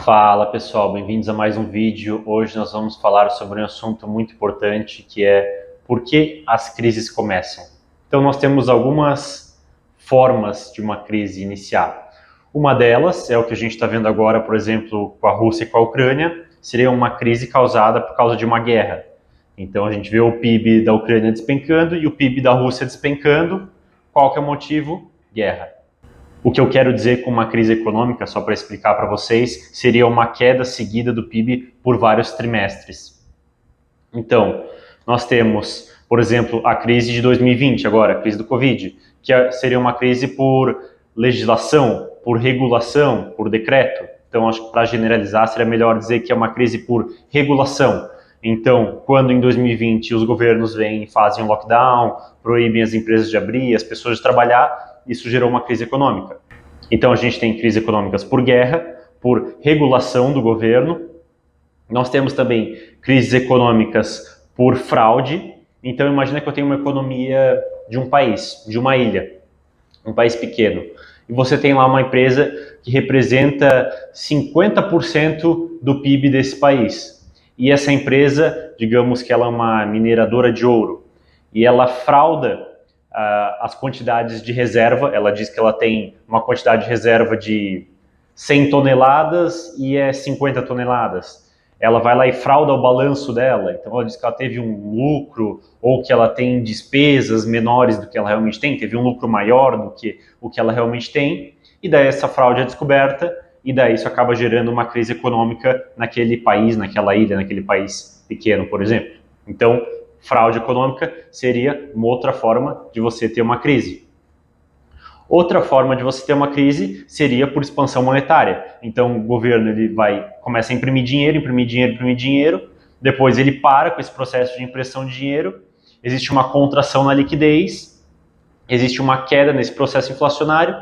Fala pessoal, bem-vindos a mais um vídeo. Hoje nós vamos falar sobre um assunto muito importante que é por que as crises começam. Então nós temos algumas formas de uma crise iniciar. Uma delas é o que a gente está vendo agora, por exemplo, com a Rússia e com a Ucrânia, seria uma crise causada por causa de uma guerra. Então a gente vê o PIB da Ucrânia despencando e o PIB da Rússia despencando. Qual que é o motivo? Guerra. O que eu quero dizer com uma crise econômica, só para explicar para vocês, seria uma queda seguida do PIB por vários trimestres. Então, nós temos, por exemplo, a crise de 2020, agora, a crise do Covid, que seria uma crise por legislação, por regulação, por decreto. Então, acho que para generalizar, seria melhor dizer que é uma crise por regulação. Então, quando em 2020 os governos vêm e fazem um lockdown, proíbem as empresas de abrir, as pessoas de trabalhar, isso gerou uma crise econômica. Então a gente tem crises econômicas por guerra, por regulação do governo. Nós temos também crises econômicas por fraude. Então imagina que eu tenho uma economia de um país, de uma ilha, um país pequeno. E você tem lá uma empresa que representa 50% do PIB desse país. E essa empresa, digamos que ela é uma mineradora de ouro. E ela frauda as quantidades de reserva. Ela diz que ela tem uma quantidade de reserva de 100 toneladas e é 50 toneladas. Ela vai lá e frauda o balanço dela, então ela diz que ela teve um lucro ou que ela tem despesas menores do que ela realmente tem, teve um lucro maior do que o que ela realmente tem, e daí essa fraude é descoberta, e daí isso acaba gerando uma crise econômica naquele país, naquela ilha, naquele país pequeno, por exemplo. Então, fraude econômica seria uma outra forma de você ter uma crise. Outra forma de você ter uma crise seria por expansão monetária. Então o governo começa a imprimir dinheiro, imprimir dinheiro, imprimir dinheiro, depois ele para com esse processo de impressão de dinheiro, existe uma contração na liquidez, existe uma queda nesse processo inflacionário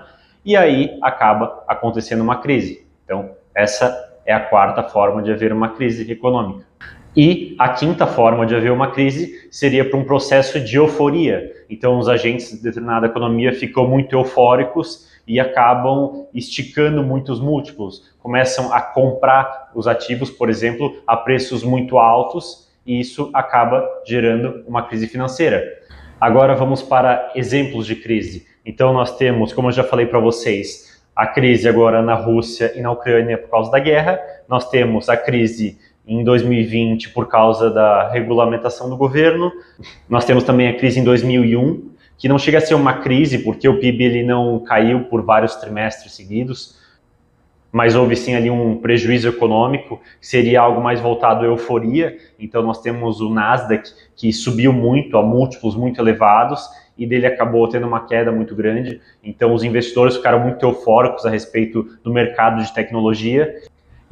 e aí acaba acontecendo uma crise. Então essa é a quarta forma de haver uma crise econômica. E a quinta forma de haver uma crise seria por um processo de euforia. Então, os agentes de determinada economia ficam muito eufóricos e acabam esticando muitos múltiplos. Começam a comprar os ativos, por exemplo, a preços muito altos, e isso acaba gerando uma crise financeira. Agora vamos para exemplos de crise. Então, nós temos, como eu já falei para vocês, a crise agora na Rússia e na Ucrânia por causa da guerra. Nós temos a crise em 2020 por causa da regulamentação do governo. Nós temos também a crise em 2001, que não chega a ser uma crise porque o PIB ele não caiu por vários trimestres seguidos, mas houve sim ali um prejuízo econômico, que seria algo mais voltado à euforia. Então nós temos o Nasdaq, que subiu muito, a múltiplos muito elevados, e dele acabou tendo uma queda muito grande. Então os investidores ficaram muito eufóricos a respeito do mercado de tecnologia.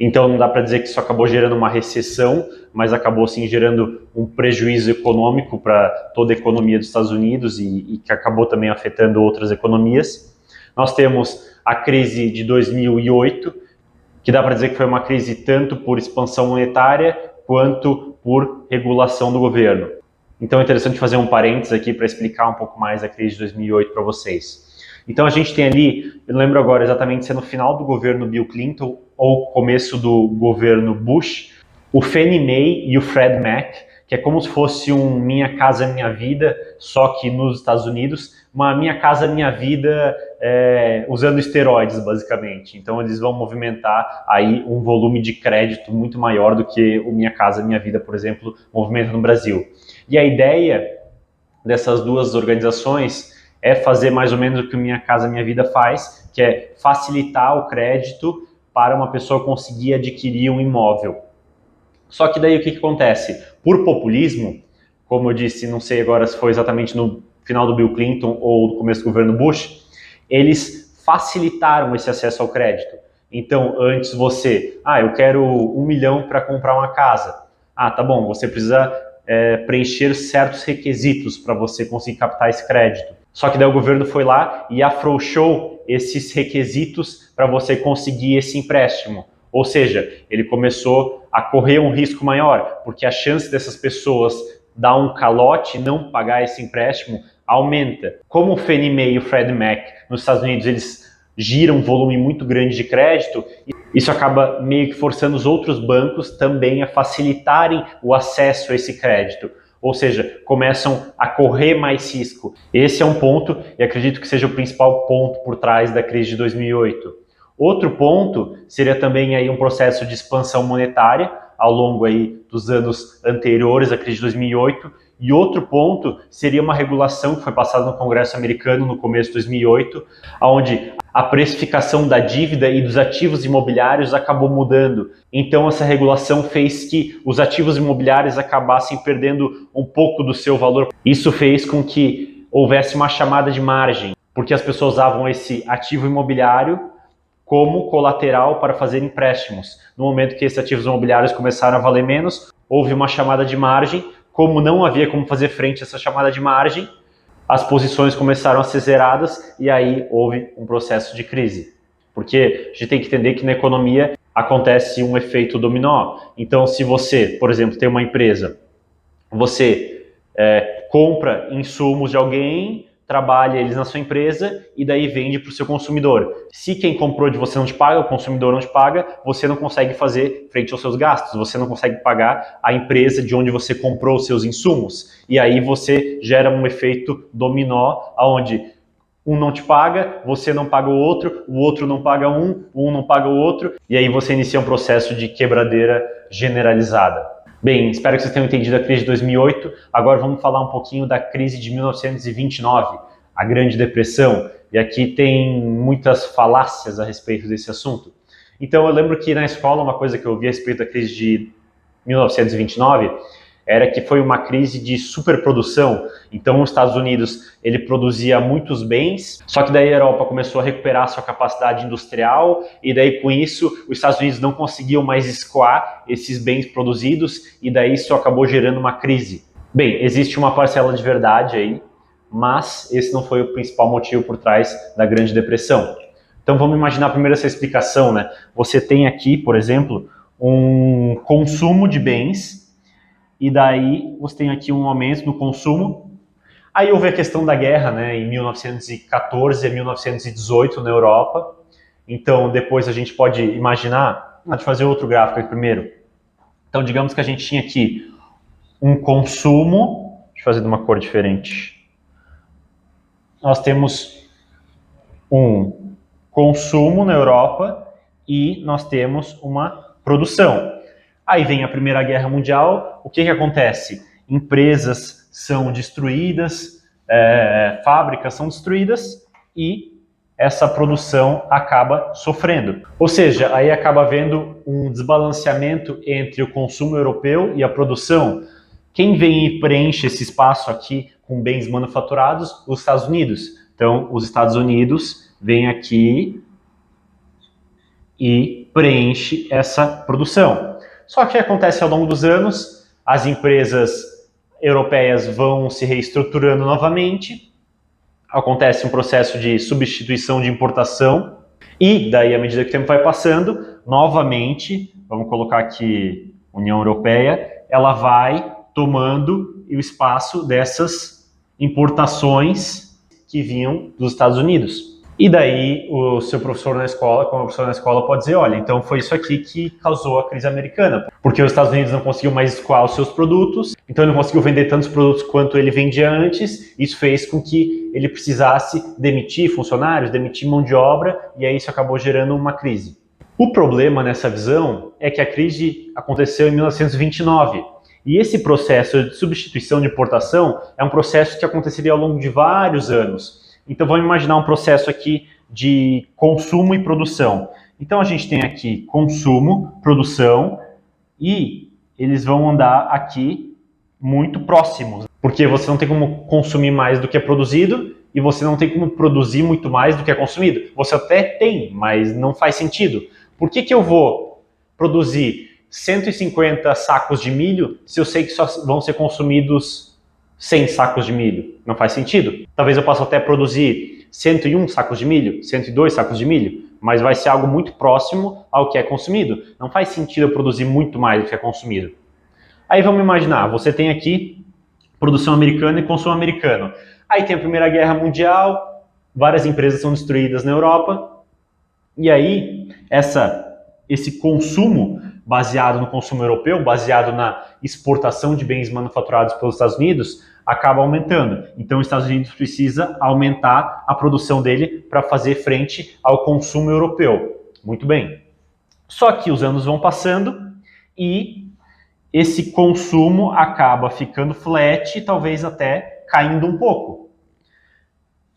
Então não dá para dizer que isso acabou gerando uma recessão, mas acabou sim gerando um prejuízo econômico para toda a economia dos Estados Unidos e que acabou também afetando outras economias. Nós temos a crise de 2008, que dá para dizer que foi uma crise tanto por expansão monetária quanto por regulação do governo. Então é interessante fazer um parênteses aqui para explicar um pouco mais a crise de 2008 para vocês. Então a gente tem ali, eu não lembro agora exatamente se é no final do governo Bill Clinton ou começo do governo Bush, o Fannie Mae e o Freddie Mac, que é como se fosse um Minha Casa Minha Vida, só que nos Estados Unidos, uma Minha Casa Minha Vida usando esteroides, basicamente. Então eles vão movimentar aí um volume de crédito muito maior do que o Minha Casa Minha Vida, por exemplo, movimenta no Brasil. E a ideia dessas duas organizações é fazer mais ou menos o que o Minha Casa Minha Vida faz, que é facilitar o crédito para uma pessoa conseguir adquirir um imóvel. Só que daí o que acontece? Por populismo, como eu disse, não sei agora se foi exatamente no final do Bill Clinton ou no começo do governo Bush, eles facilitaram esse acesso ao crédito. Então, antes eu quero 1 milhão para comprar uma casa. Tá bom, você precisa preencher certos requisitos para você conseguir captar esse crédito. Só que daí o governo foi lá e afrouxou esses requisitos para você conseguir esse empréstimo. Ou seja, ele começou a correr um risco maior, porque a chance dessas pessoas dar um calote e não pagar esse empréstimo aumenta. Como o Fannie Mae e o Freddie Mac nos Estados Unidos, eles gira um volume muito grande de crédito, isso acaba meio que forçando os outros bancos também a facilitarem o acesso a esse crédito. Ou seja, começam a correr mais risco. Esse é um ponto, e acredito que seja o principal ponto por trás da crise de 2008. Outro ponto seria também aí um processo de expansão monetária ao longo aí dos anos anteriores à crise de 2008. E outro ponto seria uma regulação que foi passada no Congresso americano no começo de 2008, onde a precificação da dívida e dos ativos imobiliários acabou mudando. Então essa regulação fez que os ativos imobiliários acabassem perdendo um pouco do seu valor. Isso fez com que houvesse uma chamada de margem, porque as pessoas usavam esse ativo imobiliário como colateral para fazer empréstimos. No momento que esses ativos imobiliários começaram a valer menos, houve uma chamada de margem. Como não havia como fazer frente a essa chamada de margem, as posições começaram a ser zeradas e aí houve um processo de crise. Porque a gente tem que entender que na economia acontece um efeito dominó. Então, se você, por exemplo, tem uma empresa, você compra insumos de alguém, trabalha eles na sua empresa e daí vende para o seu consumidor. Se quem comprou de você não te paga, o consumidor não te paga, você não consegue fazer frente aos seus gastos, você não consegue pagar a empresa de onde você comprou os seus insumos. E aí você gera um efeito dominó, onde um não te paga, você não paga o outro não paga um não paga o outro, e aí você inicia um processo de quebradeira generalizada. Bem, espero que vocês tenham entendido a crise de 2008. Agora vamos falar um pouquinho da crise de 1929, a Grande Depressão. E aqui tem muitas falácias a respeito desse assunto. Então eu lembro que na escola uma coisa que eu ouvi a respeito da crise de 1929 era que foi uma crise de superprodução. Então os Estados Unidos ele produzia muitos bens, só que daí a Europa começou a recuperar sua capacidade industrial e daí com isso os Estados Unidos não conseguiam mais escoar esses bens produzidos e daí isso acabou gerando uma crise. Bem, existe uma parcela de verdade aí, mas esse não foi o principal motivo por trás da Grande Depressão. Então vamos imaginar primeiro essa explicação, né? Você tem aqui, por exemplo, um consumo de bens e daí você tem aqui um aumento no consumo. Aí houve a questão da guerra, né, em 1914 e 1918 na Europa. Então depois a gente pode imaginar, deixa eu fazer outro gráfico aqui primeiro. Então digamos que a gente tinha aqui um consumo, deixa eu fazer de uma cor diferente. Nós temos um consumo na Europa e nós temos uma produção. Aí vem a Primeira Guerra Mundial, o que acontece? Empresas são destruídas, fábricas são destruídas e essa produção acaba sofrendo. Ou seja, aí acaba havendo um desbalanceamento entre o consumo europeu e a produção. Quem vem e preenche esse espaço aqui com bens manufaturados? Os Estados Unidos. Então, os Estados Unidos vêm aqui e preenche essa produção. Só que acontece ao longo dos anos, as empresas europeias vão se reestruturando novamente, acontece um processo de substituição de importação, e daí, à medida que o tempo vai passando, novamente, vamos colocar aqui União Europeia, ela vai tomando o espaço dessas importações que vinham dos Estados Unidos. E daí o seu professor na escola, como professor na escola, pode dizer, olha, então foi isso aqui que causou a crise americana, porque os Estados Unidos não conseguiu mais escoar os seus produtos, então ele não conseguiu vender tantos produtos quanto ele vendia antes, isso fez com que ele precisasse demitir funcionários, demitir mão de obra, e aí isso acabou gerando uma crise. O problema nessa visão é que a crise aconteceu em 1929, e esse processo de substituição de importação é um processo que aconteceria ao longo de vários anos. Então vamos imaginar um processo aqui de consumo e produção. Então a gente tem aqui consumo, produção, e eles vão andar aqui muito próximos, porque você não tem como consumir mais do que é produzido e você não tem como produzir muito mais do que é consumido. Você até tem, mas não faz sentido. Por que eu vou produzir 150 sacos de milho se eu sei que só vão ser consumidos 100 sacos de milho? Não faz sentido. Talvez eu possa até produzir 101 sacos de milho, 102 sacos de milho, mas vai ser algo muito próximo ao que é consumido. Não faz sentido eu produzir muito mais do que é consumido. Aí vamos imaginar, você tem aqui produção americana e consumo americano. Aí tem a Primeira Guerra Mundial, várias empresas são destruídas na Europa, E aí, esse consumo baseado no consumo europeu, baseado na exportação de bens manufaturados pelos Estados Unidos, acaba aumentando. Então, os Estados Unidos precisa aumentar a produção dele para fazer frente ao consumo europeu. Muito bem. Só que os anos vão passando e esse consumo acaba ficando flat e talvez até caindo um pouco.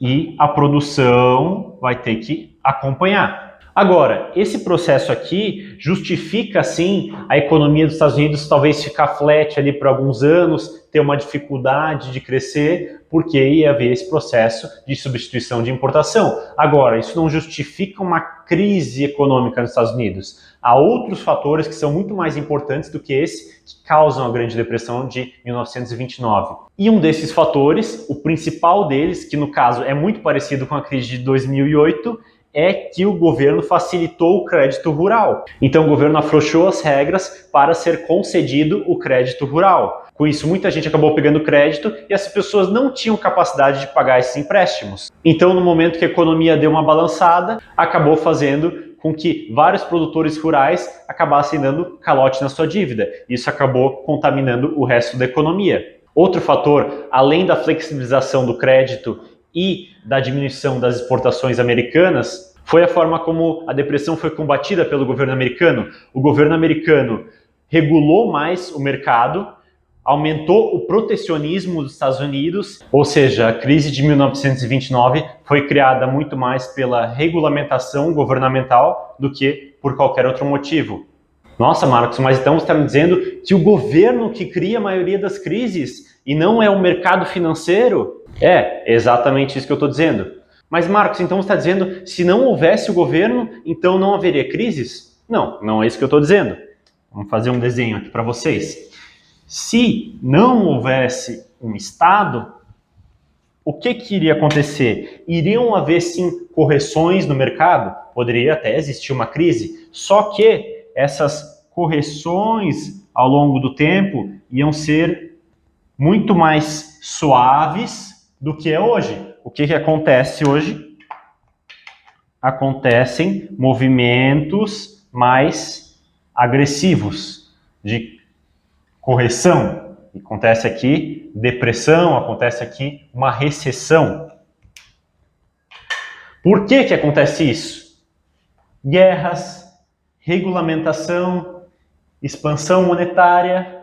E a produção vai ter que acompanhar. Agora, esse processo aqui justifica, sim, a economia dos Estados Unidos talvez ficar flat ali por alguns anos, ter uma dificuldade de crescer, porque ia haver esse processo de substituição de importação. Agora, isso não justifica uma crise econômica nos Estados Unidos. Há outros fatores que são muito mais importantes do que esse, que causam a Grande Depressão de 1929. E um desses fatores, o principal deles, que no caso é muito parecido com a crise de 2008, é que o governo facilitou o crédito rural. Então o governo afrouxou as regras para ser concedido o crédito rural. Com isso, muita gente acabou pegando crédito e as pessoas não tinham capacidade de pagar esses empréstimos. Então, no momento que a economia deu uma balançada, acabou fazendo com que vários produtores rurais acabassem dando calote na sua dívida. Isso acabou contaminando o resto da economia. Outro fator, além da flexibilização do crédito e da diminuição das exportações americanas, foi a forma como a depressão foi combatida pelo governo americano. O governo americano regulou mais o mercado, aumentou o protecionismo dos Estados Unidos, ou seja, a crise de 1929 foi criada muito mais pela regulamentação governamental do que por qualquer outro motivo. Nossa, Marcos, mas então você está me dizendo que o governo que cria a maioria das crises e não é o mercado financeiro? É exatamente isso que eu estou dizendo. Mas, Marcos, então você está dizendo que se não houvesse o governo, então não haveria crises? Não, não é isso que eu estou dizendo. Vamos fazer um desenho aqui para vocês. Se não houvesse um Estado, o que iria acontecer? Iriam haver, sim, correções no mercado? Poderia até existir uma crise. Só que essas correções ao longo do tempo iam ser muito mais suaves do que é hoje. O que acontece hoje? Acontecem movimentos mais agressivos de correção. Acontece aqui depressão, acontece aqui uma recessão. Por que acontece isso? Guerras, regulamentação, expansão monetária,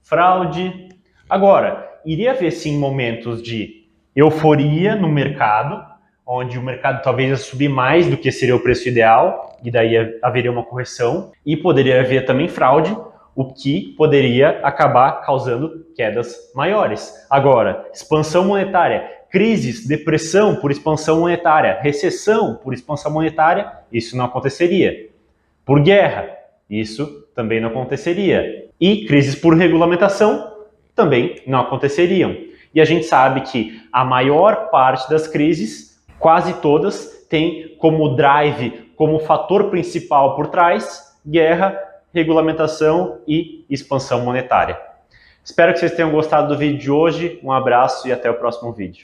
fraude. Agora, iria haver sim momentos de euforia no mercado, onde o mercado talvez ia subir mais do que seria o preço ideal, e daí haveria uma correção, e poderia haver também fraude, o que poderia acabar causando quedas maiores. Agora, expansão monetária, crises, depressão por expansão monetária, recessão por expansão monetária, isso não aconteceria. Por guerra, isso também não aconteceria. E crises por regulamentação também não aconteceriam. E a gente sabe que a maior parte das crises, quase todas, tem como drive, como fator principal por trás, guerra, regulamentação e expansão monetária. Espero que vocês tenham gostado do vídeo de hoje. Um abraço e até o próximo vídeo.